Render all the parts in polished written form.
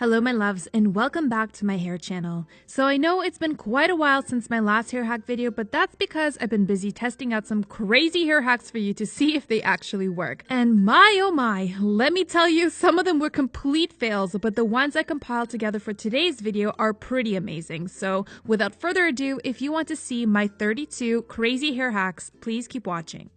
Hello my loves and welcome back to my hair channel. So I know it's been quite a while since my last hair hack video, but that's because I've been busy testing out some crazy hair hacks for you to see if they actually work. And my oh my, let me tell you, some of them were complete fails, but the ones I compiled together for today's video are pretty amazing. So without further ado, if you want to see my 32 crazy hair hacks, please keep watching.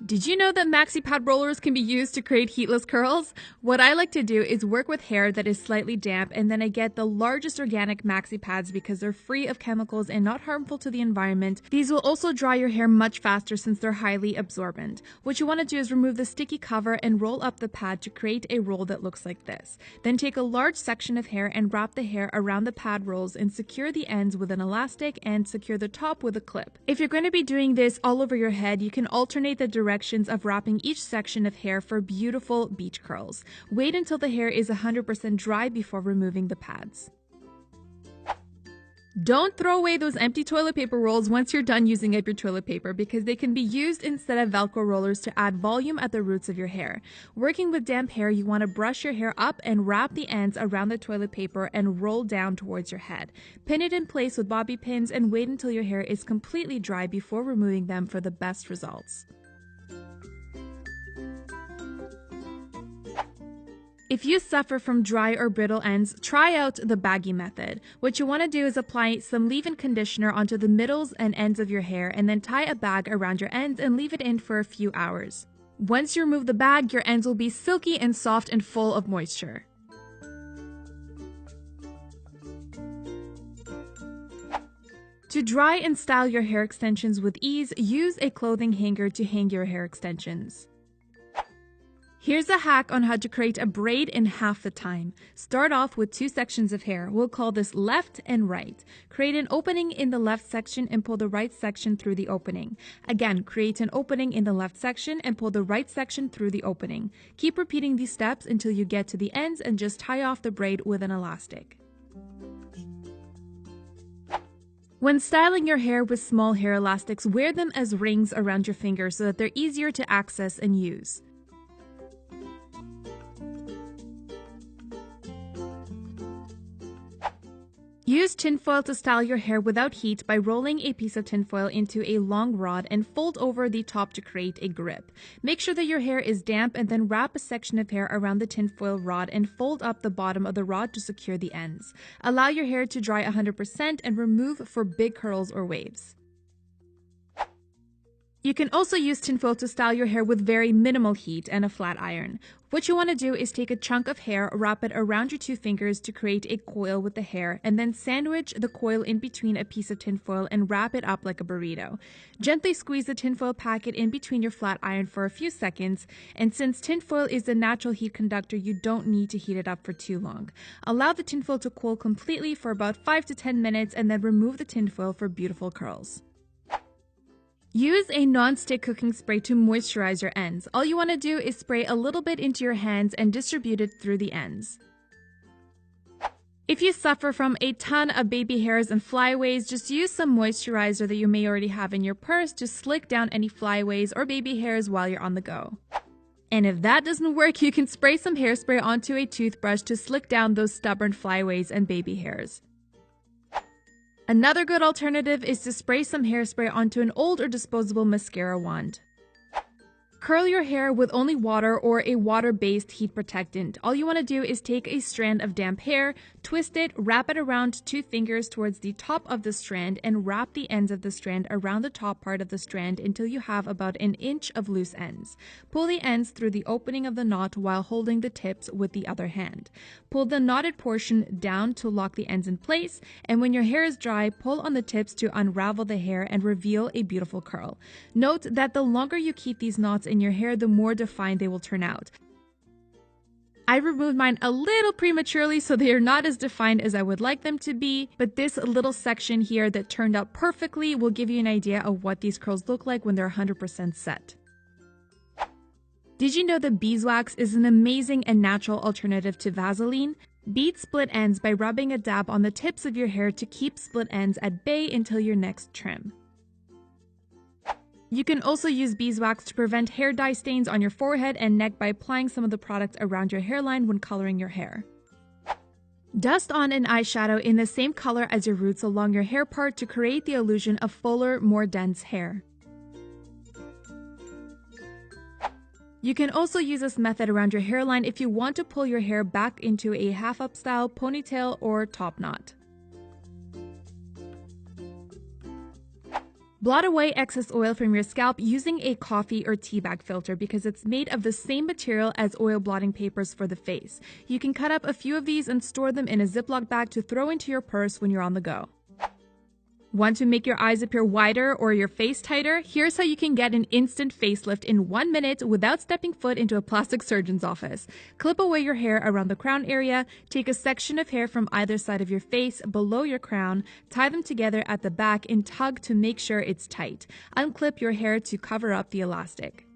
Did you know that maxi pad rollers can be used to create heatless curls? What I like to do is work with hair that is slightly damp, and then I get the largest organic maxi pads because they're free of chemicals and not harmful to the environment. These will also dry your hair much faster since they're highly absorbent. What you want to do is remove the sticky cover and roll up the pad to create a roll that looks like this. Then take a large section of hair and wrap the hair around the pad rolls and secure the ends with an elastic and secure the top with a clip. If you're going to be doing this all over your head, you can alternate the directions of wrapping each section of hair for beautiful beach curls. Wait until the hair is 100% dry before removing the pads. Don't throw away those empty toilet paper rolls once you're done using up your toilet paper, because they can be used instead of Velcro rollers to add volume at the roots of your hair. Working with damp hair, you want to brush your hair up and wrap the ends around the toilet paper and roll down towards your head. Pin it in place with bobby pins and wait until your hair is completely dry before removing them for the best results. If you suffer from dry or brittle ends, try out the baggy method. What you want to do is apply some leave-in conditioner onto the middles and ends of your hair and then tie a bag around your ends and leave it in for a few hours. Once you remove the bag, your ends will be silky and soft and full of moisture. To dry and style your hair extensions with ease, use a clothing hanger to hang your hair extensions. Here's a hack on how to create a braid in half the time. Start off with two sections of hair. We'll call this left and right. Create an opening in the left section and pull the right section through the opening. Again, create an opening in the left section and pull the right section through the opening. Keep repeating these steps until you get to the ends and just tie off the braid with an elastic. When styling your hair with small hair elastics, wear them as rings around your fingers so that they're easier to access and use. Use tinfoil to style your hair without heat by rolling a piece of tinfoil into a long rod and fold over the top to create a grip. Make sure that your hair is damp and then wrap a section of hair around the tinfoil rod and fold up the bottom of the rod to secure the ends. Allow your hair to dry 100% and remove for big curls or waves. You can also use tinfoil to style your hair with very minimal heat and a flat iron. What you want to do is take a chunk of hair, wrap it around your two fingers to create a coil with the hair, and then sandwich the coil in between a piece of tinfoil and wrap it up like a burrito. Gently squeeze the tinfoil packet in between your flat iron for a few seconds, and since tinfoil is a natural heat conductor, you don't need to heat it up for too long. Allow the tinfoil to cool completely for about 5 to 10 minutes and then remove the tinfoil for beautiful curls. Use a non-stick cooking spray to moisturize your ends. All you want to do is spray a little bit into your hands and distribute it through the ends. If you suffer from a ton of baby hairs and flyaways, just use some moisturizer that you may already have in your purse to slick down any flyaways or baby hairs while you're on the go. And if that doesn't work, you can spray some hairspray onto a toothbrush to slick down those stubborn flyaways and baby hairs. Another good alternative is to spray some hairspray onto an old or disposable mascara wand. Curl your hair with only water or a water-based heat protectant. All you want to do is take a strand of damp hair, twist it, wrap it around two fingers towards the top of the strand, and wrap the ends of the strand around the top part of the strand until you have about an inch of loose ends. Pull the ends through the opening of the knot while holding the tips with the other hand. Pull the knotted portion down to lock the ends in place, and when your hair is dry, pull on the tips to unravel the hair and reveal a beautiful curl. Note that the longer you keep these knots in your hair, the more defined they will turn out. I removed mine a little prematurely, so they are not as defined as I would like them to be, but this little section here that turned out perfectly will give you an idea of what these curls look like when they're 100% set. Did you know that beeswax is an amazing and natural alternative to Vaseline? Beat split ends by rubbing a dab on the tips of your hair to keep split ends at bay until your next trim. You can also use beeswax to prevent hair dye stains on your forehead and neck by applying some of the product around your hairline when coloring your hair. Dust on an eyeshadow in the same color as your roots along your hair part to create the illusion of fuller, more dense hair. You can also use this method around your hairline if you want to pull your hair back into a half-up style, ponytail, or top knot. Blot away excess oil from your scalp using a coffee or tea bag filter because it's made of the same material as oil blotting papers for the face. You can cut up a few of these and store them in a Ziploc bag to throw into your purse when you're on the go. Want to make your eyes appear wider or your face tighter? Here's how you can get an instant facelift in 1 minute without stepping foot into a plastic surgeon's office. Clip away your hair around the crown area, take a section of hair from either side of your face below your crown, tie them together at the back and tug to make sure it's tight. Unclip your hair to cover up the elastic.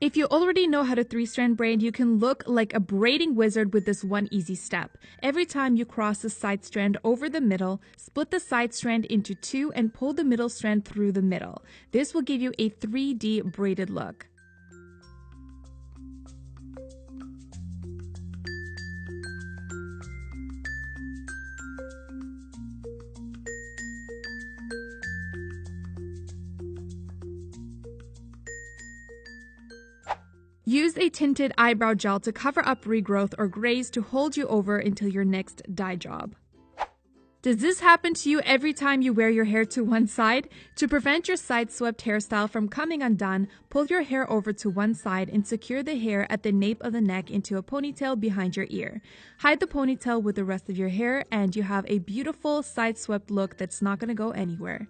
If you already know how to 3-strand braid, you can look like a braiding wizard with this one easy step. Every time you cross the side strand over the middle, split the side strand into 2 and pull the middle strand through the middle. This will give you a 3D braided look. Use a tinted eyebrow gel to cover up regrowth or grays to hold you over until your next dye job. Does this happen to you every time you wear your hair to one side? To prevent your side-swept hairstyle from coming undone, pull your hair over to one side and secure the hair at the nape of the neck into a ponytail behind your ear. Hide the ponytail with the rest of your hair and you have a beautiful side-swept look that's not going to go anywhere.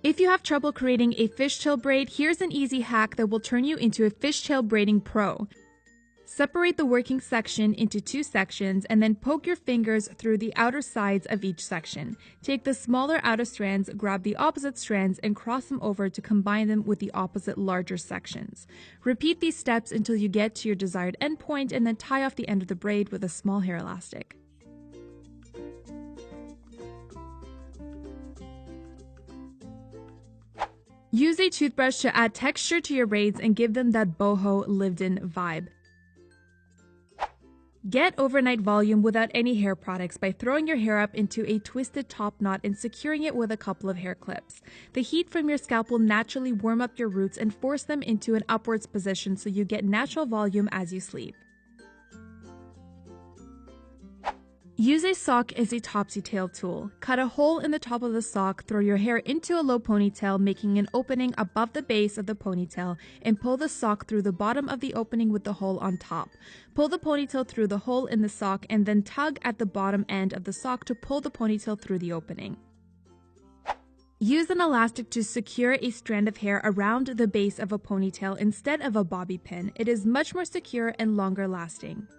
If you have trouble creating a fishtail braid, here's an easy hack that will turn you into a fishtail braiding pro. Separate the working section into 2 sections and then poke your fingers through the outer sides of each section. Take the smaller outer strands, grab the opposite strands, and cross them over to combine them with the opposite larger sections. Repeat these steps until you get to your desired endpoint and then tie off the end of the braid with a small hair elastic. Use a toothbrush to add texture to your braids and give them that boho lived-in vibe. Get overnight volume without any hair products by throwing your hair up into a twisted top knot and securing it with a couple of hair clips. The heat from your scalp will naturally warm up your roots and force them into an upwards position so you get natural volume as you sleep. Use a sock as a topsy-tail tool. Cut a hole in the top of the sock, throw your hair into a low ponytail, making an opening above the base of the ponytail, and pull the sock through the bottom of the opening with the hole on top. Pull the ponytail through the hole in the sock and then tug at the bottom end of the sock to pull the ponytail through the opening. Use an elastic to secure a strand of hair around the base of a ponytail instead of a bobby pin. It is much more secure and longer lasting.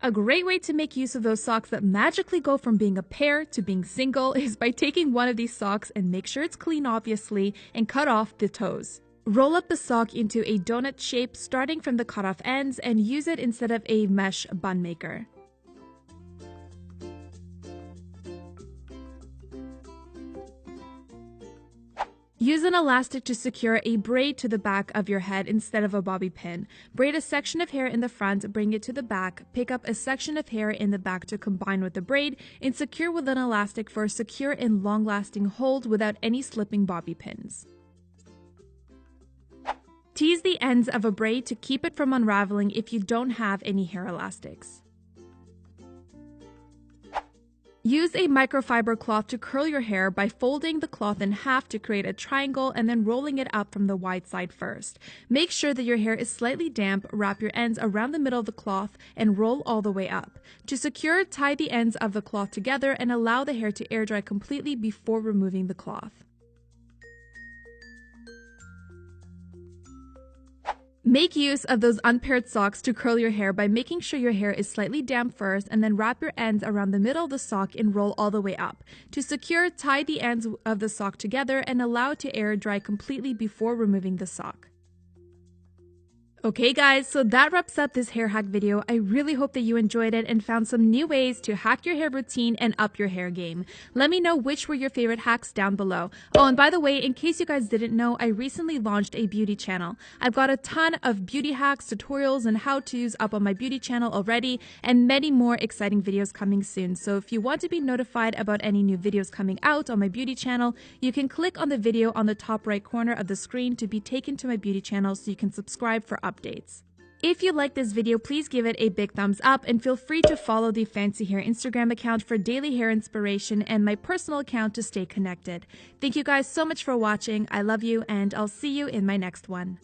A great way to make use of those socks that magically go from being a pair to being single is by taking one of these socks and make sure it's clean obviously and cut off the toes. Roll up the sock into a donut shape starting from the cut off ends and use it instead of a mesh bun maker. Use an elastic to secure a braid to the back of your head instead of a bobby pin. Braid a section of hair in the front, bring it to the back, pick up a section of hair in the back to combine with the braid, and secure with an elastic for a secure and long-lasting hold without any slipping bobby pins. Tease the ends of a braid to keep it from unraveling if you don't have any hair elastics. Use a microfiber cloth to curl your hair by folding the cloth in half to create a triangle and then rolling it up from the wide side first. Make sure that your hair is slightly damp, wrap your ends around the middle of the cloth, and roll all the way up. To secure, tie the ends of the cloth together and allow the hair to air dry completely before removing the cloth. Make use of those unpaired socks to curl your hair by making sure your hair is slightly damp first and then wrap your ends around the middle of the sock and roll all the way up. To secure, tie the ends of the sock together and allow it to air dry completely before removing the sock. Okay guys, so that wraps up this hair hack video. I really hope that you enjoyed it and found some new ways to hack your hair routine and up your hair game. Let me know which were your favorite hacks down below. Oh, and by the way, in case you guys didn't know, I recently launched a beauty channel. I've got a ton of beauty hacks, tutorials, and how-tos up on my beauty channel already, and many more exciting videos coming soon. So if you want to be notified about any new videos coming out on my beauty channel, you can click on the video on the top right corner of the screen to be taken to my beauty channel so you can subscribe for updates. If you like this video, please give it a big thumbs up and feel free to follow the Fancy Hair Instagram account for daily hair inspiration and my personal account to stay connected. Thank you guys so much for watching. I love you and I'll see you in my next one.